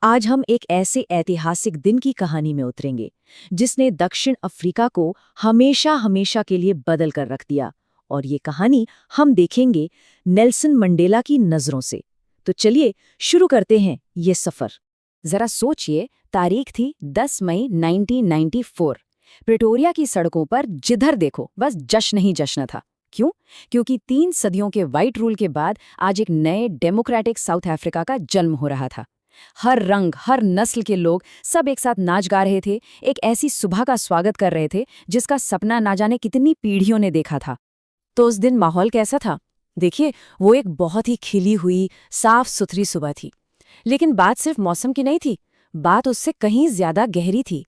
आज हम एक ऐसे ऐतिहासिक दिन की कहानी में उतरेंगे जिसने दक्षिण अफ्रीका को हमेशा हमेशा के लिए बदल कर रख दिया। और ये कहानी हम देखेंगे नेल्सन मंडेला की नजरों से। तो चलिए शुरू करते हैं ये सफर। जरा सोचिए, तारीख थी 10 मई 1994। प्रिटोरिया की सड़कों पर जिधर देखो बस जश्न ही जश्न था। क्यों? क्योंकि 3 सदियों के व्हाइट रूल के बाद आज एक नए डेमोक्रेटिक साउथ अफ्रीका का जन्म हो रहा था। हर रंग, हर नस्ल के लोग सब एक साथ नाच गा रहे थे, एक ऐसी सुबह का स्वागत कर रहे थे जिसका सपना ना जाने कितनी पीढ़ियों ने देखा था। तो उस दिन माहौल कैसा था? देखिए, वो एक बहुत ही खिली हुई, साफ सुथरी सुबह थी। लेकिन बात सिर्फ मौसम की नहीं थी, बात उससे कहीं ज्यादा गहरी थी।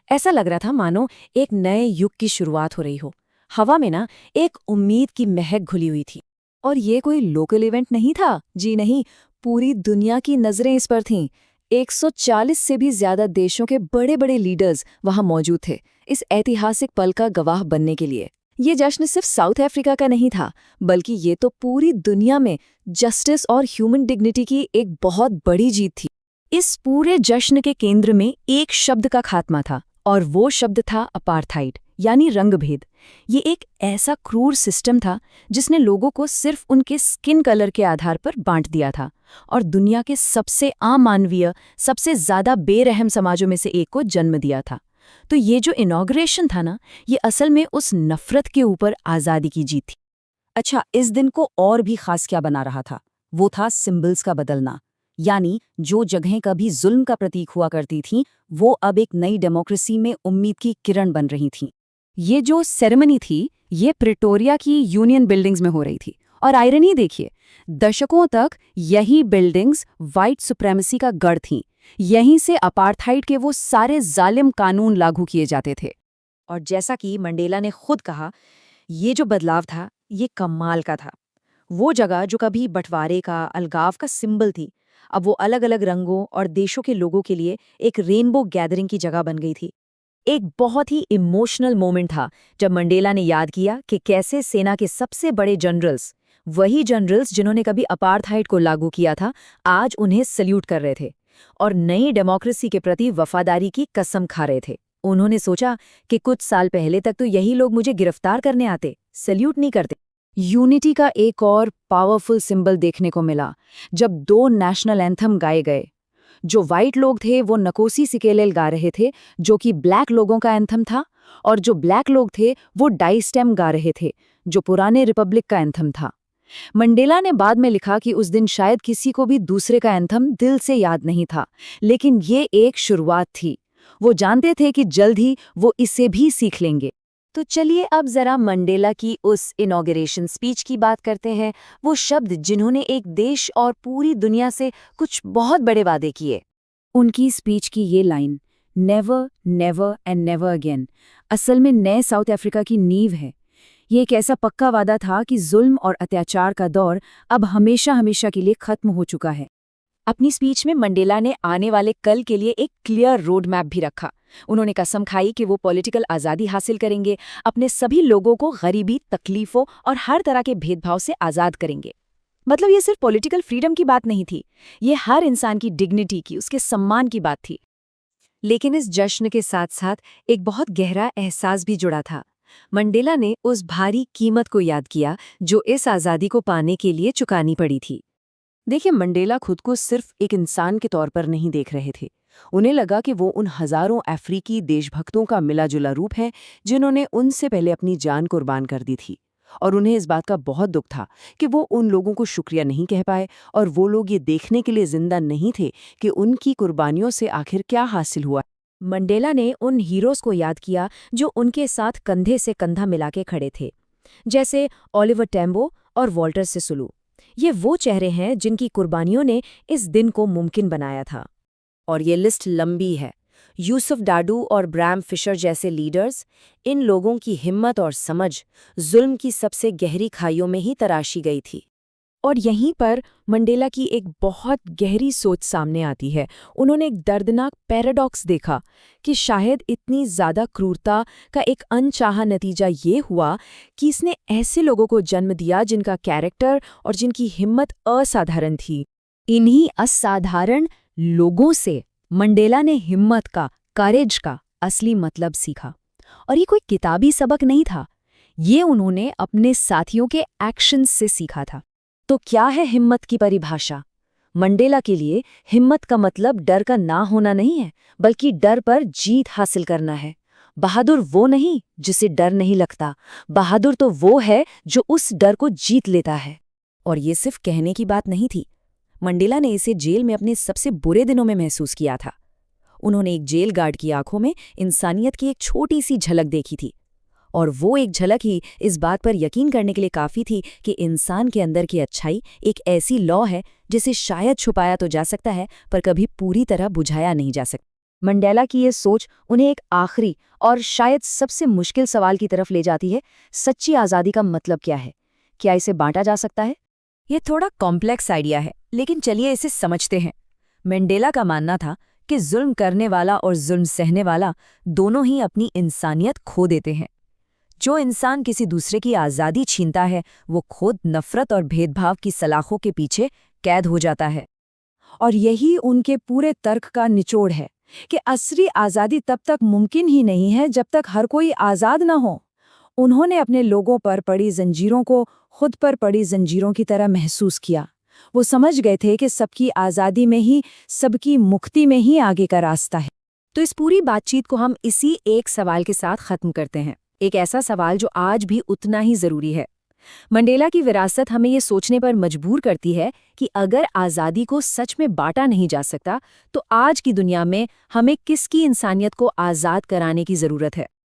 ऐसा लग रहा था मानो एक नए युग की शुरुआत हो रही हो। हवा में ना एक उम्मीद की महक घुली हुई थी। और ये कोई लोकल इवेंट नहीं था, जी नहीं, पूरी दुनिया की नजरें इस पर थीं। 140 से भी ज्यादा देशों के बड़े बड़े लीडर्स वहां मौजूद थे, इस ऐतिहासिक पल का गवाह बनने के लिए। ये जश्न सिर्फ साउथ अफ्रीका का नहीं था, बल्कि ये तो पूरी दुनिया में जस्टिस और ह्यूमन डिग्निटी की एक बहुत बड़ी जीत थी। इस पूरे जश्न के केंद्र में एक शब्द का खात्मा था, और वो शब्द था अपार्थाइड, यानी रंगभेद। ये एक ऐसा क्रूर सिस्टम था जिसने लोगों को सिर्फ उनके स्किन कलर के आधार पर बांट दिया था और दुनिया के सबसे अमानवीय, सबसे ज्यादा बेरहम समाजों में से एक को जन्म दिया था। तो ये जो इनॉग्रेशन था ना, ये असल में उस नफरत के ऊपर आज़ादी की जीत थी। अच्छा, इस दिन को और भी खास क्या बना रहा था? वो था सिंबल्स का बदलना। यानी जो जगहें कभी जुल्म का प्रतीक हुआ करती थीं, वो अब एक नई डेमोक्रेसी में उम्मीद की किरण बन रही थीं। ये जो सेरेमनी थी, ये प्रिटोरिया की यूनियन बिल्डिंग्स में हो रही थी। और आयरनी देखिए, दशकों तक यही बिल्डिंग्स व्हाइट सुप्रेमेसी का गढ़ थीं। यहीं से अपार्थाइड के वो सारे जालिम कानून लागू किए जाते थे। और जैसा कि मंडेला ने खुद कहा, ये जो बदलाव था, ये कमाल का था। वो जगह जो कभी बंटवारे का, अलगाव का सिंबल थी, अब वो अलग अलग रंगों और देशों के लोगों के लिए एक रेनबो गैदरिंग की जगह बन गई थी। एक बहुत ही इमोशनल मोमेंट था जब मंडेला ने याद किया कि कैसे सेना के सबसे बड़े जनरल्स, वही जनरल्स जिन्होंने कभी अपार्थाइड को लागू किया था, आज उन्हें सल्यूट कर रहे थे और नई डेमोक्रेसी के प्रति वफादारी की कसम खा रहे थे। उन्होंने सोचा कि कुछ साल पहले तक तो यही लोग मुझे गिरफ्तार करने आते, सल्यूट नहीं करते। यूनिटी का एक और पावरफुल सिंबल देखने को मिला जब 2 नेशनल एंथम गाए गए। जो व्हाइट लोग थे वो नकोसी सिकेलेल गा रहे थे, जो कि ब्लैक लोगों का एंथम था, और जो ब्लैक लोग थे वो डाइस्टेम गा रहे थे, जो पुराने रिपब्लिक का एंथम था। मंडेला ने बाद में लिखा कि उस दिन शायद किसी को भी दूसरे का एंथम दिल से याद नहीं था, लेकिन ये एक शुरुआत थी। वो जानते थे कि जल्द ही वो इसे भी सीख लेंगे। तो चलिए अब जरा मंडेला की उस इनॉग्रेशन स्पीच की बात करते हैं, वो शब्द जिन्होंने एक देश और पूरी दुनिया से कुछ बहुत बड़े वादे किए। उनकी स्पीच की ये line, never never and never again, असल में नए साउथ अफ्रीका की नींव है। ये एक ऐसा पक्का वादा था कि जुल्म और अत्याचार का दौर अब हमेशा हमेशा के लिए खत्म हो चुका है। अपनी स्पीच में मंडेला ने आने वाले कल के लिए एक क्लियर रोड मैप भी रखा। उन्होंने कसम खाई कि वो पॉलिटिकल आज़ादी हासिल करेंगे, अपने सभी लोगों को गरीबी, तकलीफों और हर तरह के भेदभाव से आज़ाद करेंगे। मतलब ये सिर्फ पॉलिटिकल फ्रीडम की बात नहीं थी, ये हर इंसान की डिग्निटी की, उसके सम्मान की बात थी। लेकिन इस जश्न के साथ साथ एक बहुत गहरा एहसास भी जुड़ा था। मंडेला ने उस भारी कीमत को याद किया जो इस आज़ादी को पाने के लिए चुकानी पड़ी थी। देखिए, मंडेला खुद को सिर्फ एक इंसान के तौर पर नहीं देख रहे थे। उन्हें लगा कि वो उन हजारों अफ्रीकी देशभक्तों का मिला-जुला रूप है जिन्होंने उनसे पहले अपनी जान कुर्बान कर दी थी। और उन्हें इस बात का बहुत दुख था कि वो उन लोगों को शुक्रिया नहीं कह पाए, और वो लोग ये देखने के लिए जिंदा नहीं थे कि उनकी कुर्बानियों से आखिर क्या हासिल हुआ। मंडेला ने उन हीरोज को याद किया जो उनके साथ कंधे से कंधा मिला के खड़े थे, जैसे ओलिवर टैम्बो और वॉल्टर सिसुलू। ये वो चेहरे हैं जिनकी कुर्बानियों ने इस दिन को मुमकिन बनाया था। और ये लिस्ट लंबी है। यूसुफ डाडू और ब्रैम फिशर जैसे लीडर्स, इन लोगों की हिम्मत और समझ जुल्म की सबसे गहरी खाइयों में ही तराशी गई थी। और यहीं पर मंडेला की एक बहुत गहरी सोच सामने आती है। उन्होंने एक दर्दनाक पैराडॉक्स देखा कि शायद इतनी ज़्यादा क्रूरता का एक अनचाहा नतीजा ये हुआ कि इसने ऐसे लोगों को जन्म दिया जिनका कैरेक्टर और जिनकी हिम्मत असाधारण थी। इन्हीं असाधारण लोगों से मंडेला ने हिम्मत का, करेज का असली मतलब सीखा। और ये कोई किताबी सबक नहीं था, ये उन्होंने अपने साथियों के एक्शंस से सीखा था। तो क्या है हिम्मत की परिभाषा? मंडेला के लिए हिम्मत का मतलब डर का ना होना नहीं है, बल्कि डर पर जीत हासिल करना है। बहादुर वो नहीं जिसे डर नहीं लगता, बहादुर तो वो है जो उस डर को जीत लेता है। और ये सिर्फ कहने की बात नहीं थी। मंडेला ने इसे जेल में अपने सबसे बुरे दिनों में महसूस किया था। उन्होंने एक जेल गार्ड की आंखों में इंसानियत की एक छोटी सी झलक देखी थी, और वो एक झलक ही इस बात पर यकीन करने के लिए काफ़ी थी कि इंसान के अंदर की अच्छाई एक ऐसी लौ है जिसे शायद छुपाया तो जा सकता है, पर कभी पूरी तरह बुझाया नहीं जा सकता। मंडेला की ये सोच उन्हें एक आखिरी और शायद सबसे मुश्किल सवाल की तरफ ले जाती है। सच्ची आज़ादी का मतलब क्या है? क्या इसे बांटा जा सकता है? ये थोड़ा कॉम्प्लेक्स आइडिया है, लेकिन चलिए इसे समझते हैं। मंडेला का मानना था कि जुल्म करने वाला और जुल्म सहने वाला दोनों ही अपनी इंसानियत खो देते हैं। जो इंसान किसी दूसरे की आज़ादी छीनता है, वो खुद नफ़रत और भेदभाव की सलाखों के पीछे कैद हो जाता है। और यही उनके पूरे तर्क का निचोड़ है कि असली आज़ादी तब तक मुमकिन ही नहीं है जब तक हर कोई आज़ाद न हो। उन्होंने अपने लोगों पर पड़ी जंजीरों को खुद पर पड़ी जंजीरों की तरह महसूस किया। वो समझ गए थे कि सबकी आज़ादी में ही, सबकी मुक्ति में ही आगे का रास्ता है। तो इस पूरी बातचीत को हम इसी एक सवाल के साथ ख़त्म करते हैं, एक ऐसा सवाल जो आज भी उतना ही ज़रूरी है। मंडेला की विरासत हमें ये सोचने पर मजबूर करती है कि अगर आज़ादी को सच में बांटा नहीं जा सकता, तो आज की दुनिया में हमें किसकी इंसानियत को आज़ाद कराने की ज़रूरत है।